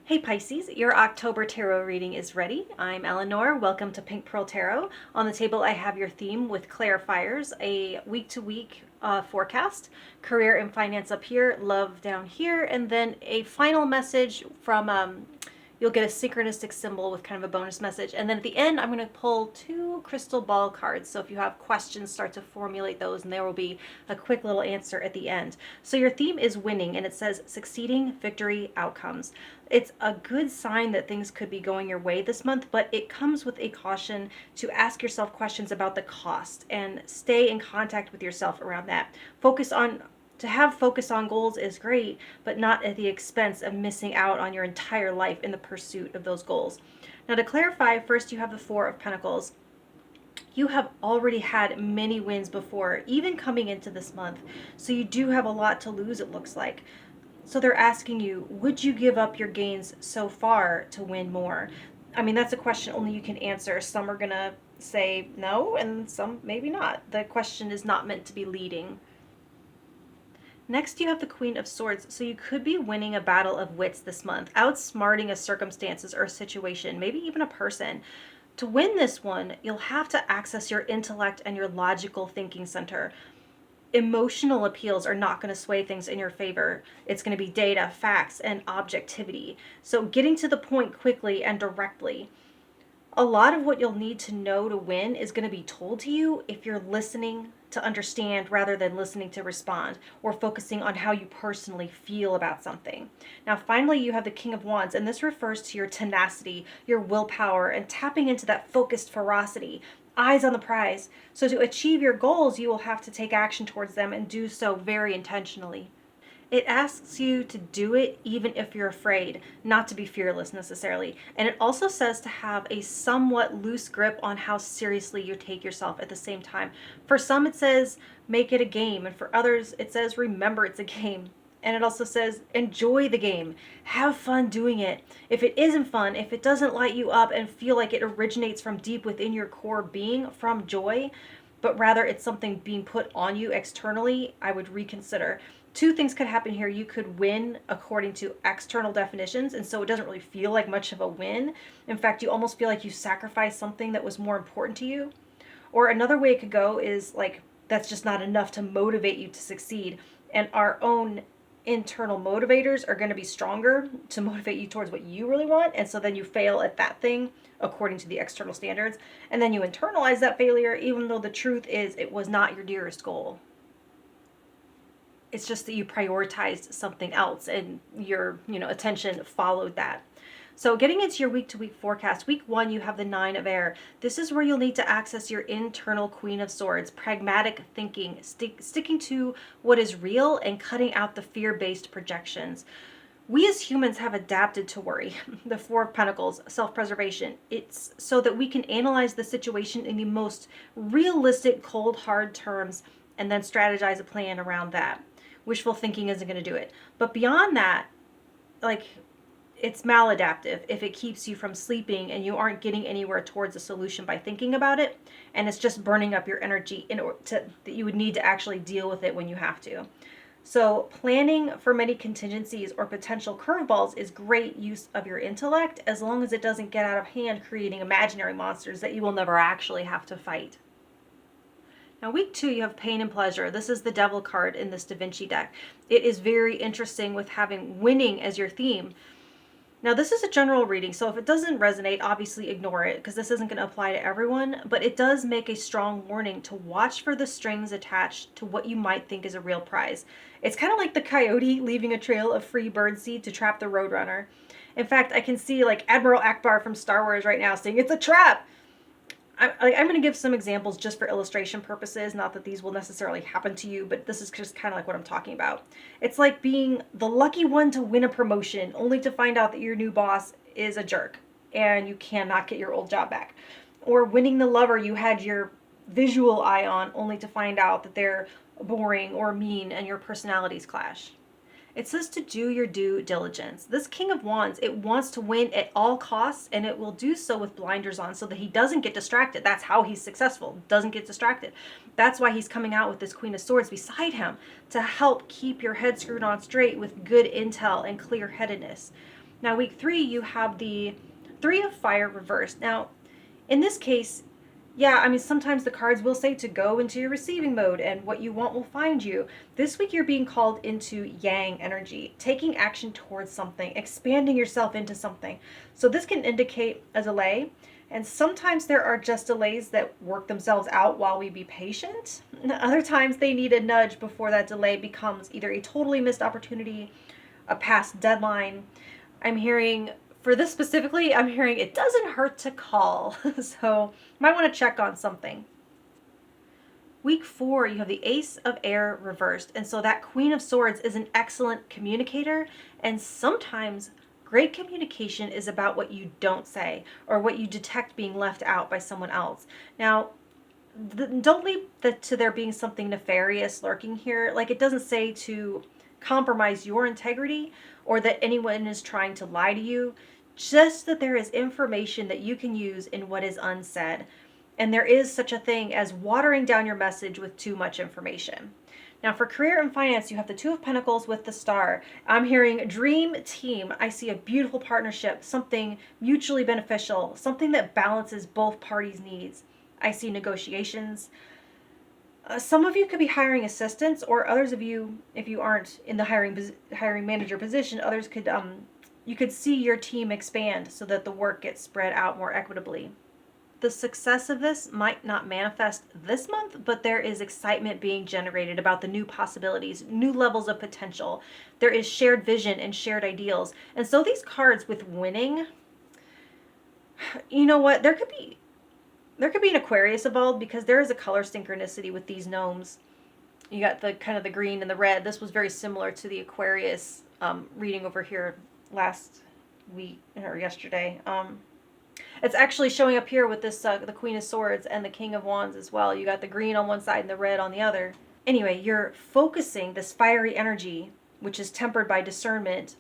Hey Pisces, your October tarot reading is ready. I'm Eleanor. Welcome to Pink Pearl Tarot. On the table, I have your theme with clarifiers, a week-to-week forecast, career and finance up here, love down here, and then a final message from you'll get a synchronistic symbol with kind of a bonus message. And then at the end, I'm going to pull two crystal ball cards. So if you have questions, start to formulate those, and there will be a quick little answer at the end. So your theme is winning, and it says succeeding, victory, outcomes. It's a good sign that things could be going your way this month, but it comes with a caution to ask yourself questions about the cost and stay in contact with yourself around that. To have focus on goals is great, but not at the expense of missing out on your entire life in the pursuit of those goals. Now, to clarify, first you have the Four of Pentacles. You have already had many wins before, even coming into this month. So you do have a lot to lose, it looks like. So they're asking you, would you give up your gains so far to win more? I mean, that's a question only you can answer. Some are going to say no, and some maybe not. The question is not meant to be leading. Next, you have the Queen of Swords, so you could be winning a battle of wits this month, outsmarting a circumstances or a situation, maybe even a person. To win this one, you'll have to access your intellect and your logical thinking center. Emotional appeals are not going to sway things in your favor. It's going to be data, facts, and objectivity. So getting to the point quickly and directly. A lot of what you'll need to know to win is going to be told to you if you're listening to understand rather than listening to respond, or focusing on how you personally feel about something. Now, finally, you have the King of Wands, and this refers to your tenacity, your willpower, and tapping into that focused ferocity, eyes on the prize. So to achieve your goals, you will have to take action towards them and do so very intentionally. It asks you to do it even if you're afraid, not to be fearless necessarily. And it also says to have a somewhat loose grip on how seriously you take yourself at the same time. For some, it says make it a game, and for others, it says remember it's a game. And it also says enjoy the game, have fun doing it. If it isn't fun, if it doesn't light you up and feel like it originates from deep within your core being, from joy, but rather it's something being put on you externally, I would reconsider. Two things could happen here. You could win according to external definitions, and so it doesn't really feel like much of a win. In fact, you almost feel like you sacrificed something that was more important to you. Or another way it could go is like that's just not enough to motivate you to succeed, and our own internal motivators are going to be stronger to motivate you towards what you really want, and so then you fail at that thing according to the external standards, and then you internalize that failure even though the truth is it was not your dearest goal. It's just that you prioritized something else and your, attention followed that. So getting into your week-to-week forecast, week 1, you have the 9 of Air. This is where you'll need to access your internal Queen of Swords, pragmatic thinking, sticking to what is real and cutting out the fear-based projections. We as humans have adapted to worry. The Four of Pentacles, self-preservation. It's so that we can analyze the situation in the most realistic, cold, hard terms and then strategize a plan around that. Wishful thinking isn't going to do it. But beyond that, it's maladaptive if it keeps you from sleeping and you aren't getting anywhere towards a solution by thinking about it, and it's just burning up your energy in order that you would need to actually deal with it when you have to. So planning for many contingencies or potential curveballs is great use of your intellect, as long as it doesn't get out of hand, creating imaginary monsters that you will never actually have to fight. Now, week 2, you have Pain and Pleasure. This is the Devil card in this Da Vinci deck. It is very interesting with having winning as your theme. Now, this is a general reading, so if it doesn't resonate, obviously ignore it, because this isn't going to apply to everyone, but it does make a strong warning to watch for the strings attached to what you might think is a real prize. It's kind of like the coyote leaving a trail of free birdseed to trap the roadrunner. In fact, I can see Admiral Akbar from Star Wars right now saying, "It's a trap!" I'm going to give some examples just for illustration purposes, not that these will necessarily happen to you, but this is just kind of like what I'm talking about. It's like being the lucky one to win a promotion, only to find out that your new boss is a jerk and you cannot get your old job back. Or winning the lover you had your visual eye on, only to find out that they're boring or mean and your personalities clash. It says to do your due diligence. This King of Wands, it wants to win at all costs, and it will do so with blinders on so that he doesn't get distracted. That's how he's successful, doesn't get distracted. That's why he's coming out with this Queen of Swords beside him, to help keep your head screwed on straight with good intel and clear-headedness. Now, week 3, you have the 3 of Fire reversed. Now, in this case, yeah, I mean, sometimes the cards will say to go into your receiving mode and what you want will find you. This week, you're being called into Yang energy, taking action towards something, expanding yourself into something. So this can indicate a delay. And sometimes there are just delays that work themselves out while we be patient. Other times they need a nudge before that delay becomes either a totally missed opportunity, a past deadline. I'm hearing, for this specifically, I'm hearing it doesn't hurt to call. So you might want to check on something. Week 4, you have the Ace of Air reversed. And so that Queen of Swords is an excellent communicator. And sometimes great communication is about what you don't say or what you detect being left out by someone else. Now, don't leave to there being something nefarious lurking here. Like, it doesn't say to compromise your integrity or that anyone is trying to lie to you. Just that there is information that you can use in what is unsaid. And there is such a thing as watering down your message with too much information. Now, for career and finance, you have the 2 of Pentacles with the Star. I'm hearing dream team. I see a beautiful partnership, something mutually beneficial, something that balances both parties' needs. I see negotiations. Some of you could be hiring assistants, or others of you, if you aren't in the hiring manager position, others could you could see your team expand so that the work gets spread out more equitably. The success of this might not manifest this month, but there is excitement being generated about the new possibilities, new levels of potential. There is shared vision and shared ideals. And so these cards with winning, you know what? There could be an Aquarius involved because there is a color synchronicity with these gnomes. You got the kind of the green and the red. This was very similar to the Aquarius reading over here last week or yesterday. It's actually showing up here with this the Queen of Swords and the King of Wands as well. You got the green on one side and the red on the other. Anyway, you're focusing this fiery energy, which is tempered by discernment,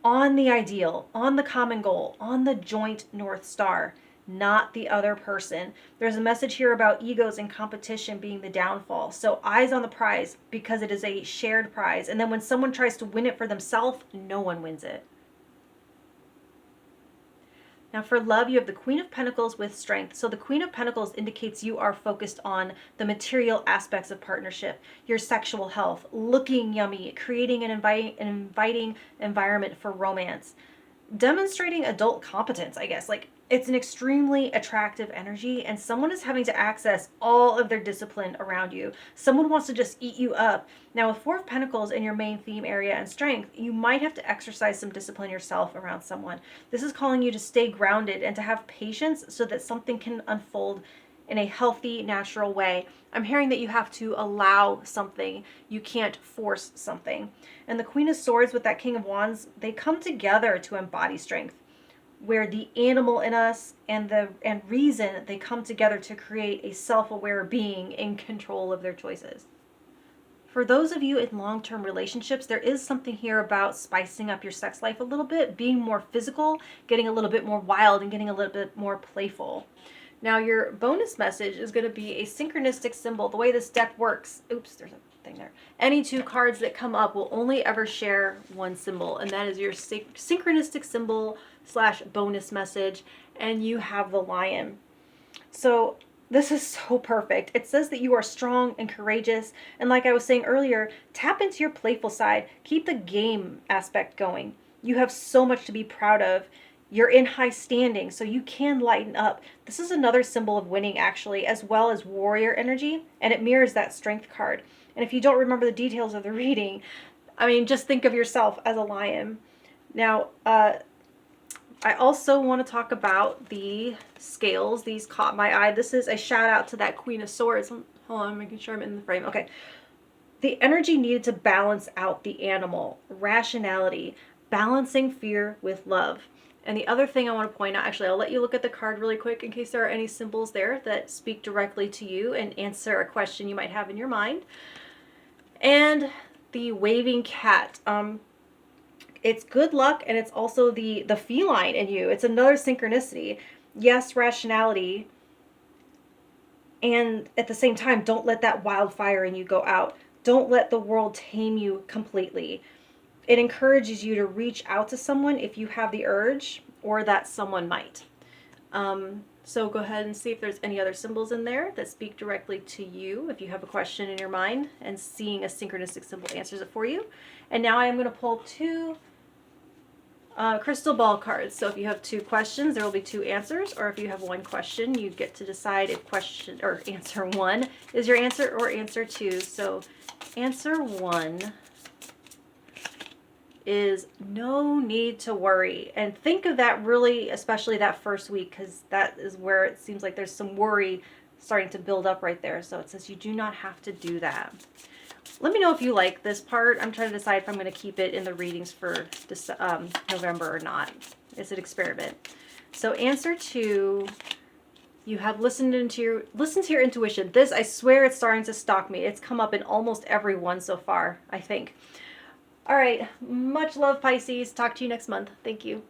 on the ideal, on the common goal, on the joint North Star, not the other person. There's a message here about egos and competition being the downfall. So eyes on the prize because it is a shared prize. And then when someone tries to win it for themselves, no one wins it. Now for love, you have the Queen of Pentacles with Strength. So the Queen of Pentacles indicates you are focused on the material aspects of partnership, your sexual health, looking yummy, creating an inviting environment for romance, demonstrating adult competence, I guess. Like, it's an extremely attractive energy, and someone is having to access all of their discipline around you. Someone wants to just eat you up. Now, with 4 of Pentacles in your main theme area and strength, you might have to exercise some discipline yourself around someone. This is calling you to stay grounded and to have patience so that something can unfold in a healthy, natural way. I'm hearing that you have to allow something. You can't force something. And the Queen of Swords with that King of Wands, they come together to embody strength, where the animal in us and reason, they come together to create a self-aware being in control of their choices. For those of you in long-term relationships, there is something here about spicing up your sex life a little bit, being more physical, getting a little bit more wild, and getting a little bit more playful. Now, your bonus message is going to be a synchronistic symbol. The way this deck works, oops, there's a thing there. Any 2 cards that come up will only ever share one symbol, and that is your synchronistic symbol / bonus message, and you have the lion. So this is so perfect. It says that you are strong and courageous, and like I was saying earlier, tap into your playful side. Keep the game aspect going. You have so much to be proud of. You're in high standing, so you can lighten up. This is another symbol of winning, actually, as well as warrior energy, and it mirrors that strength card. And if you don't remember the details of the reading, I mean, just think of yourself as a lion. Now, I also want to talk about the scales. These caught my eye. This is a shout out to that Queen of Swords. Hold on, I'm making sure I'm in the frame. Okay. The energy needed to balance out the animal, rationality, balancing fear with love. And the other thing I want to point out, actually, I'll let you look at the card really quick in case there are any symbols there that speak directly to you and answer a question you might have in your mind. And the waving cat. It's good luck, and it's also the feline in you. It's another synchronicity. Yes, rationality. And at the same time, don't let that wildfire in you go out. Don't let the world tame you completely. it encourages you to reach out to someone if you have the urge or that someone might. So go ahead and see if there's any other symbols in there that speak directly to you if you have a question in your mind, and seeing a synchronistic symbol answers it for you. And now I am going to pull 2 crystal ball cards. So if you have 2 questions, there will be 2 answers, or if you have 1 question, you get to decide if question or answer 1 is your answer or answer 2. So answer 1 is no need to worry. And think of that really, especially that first week, because that is where it seems like there's some worry starting to build up right there. So it says you do not have to do that. Let me know if you like this part. I'm trying to decide if I'm going to keep it in the readings for this, November or not. It's an experiment. So answer 2, you have listen to your intuition. This, I swear, it's starting to stalk me. It's come up in almost every one so far, I think. All right, much love, Pisces. Talk to you next month. Thank you.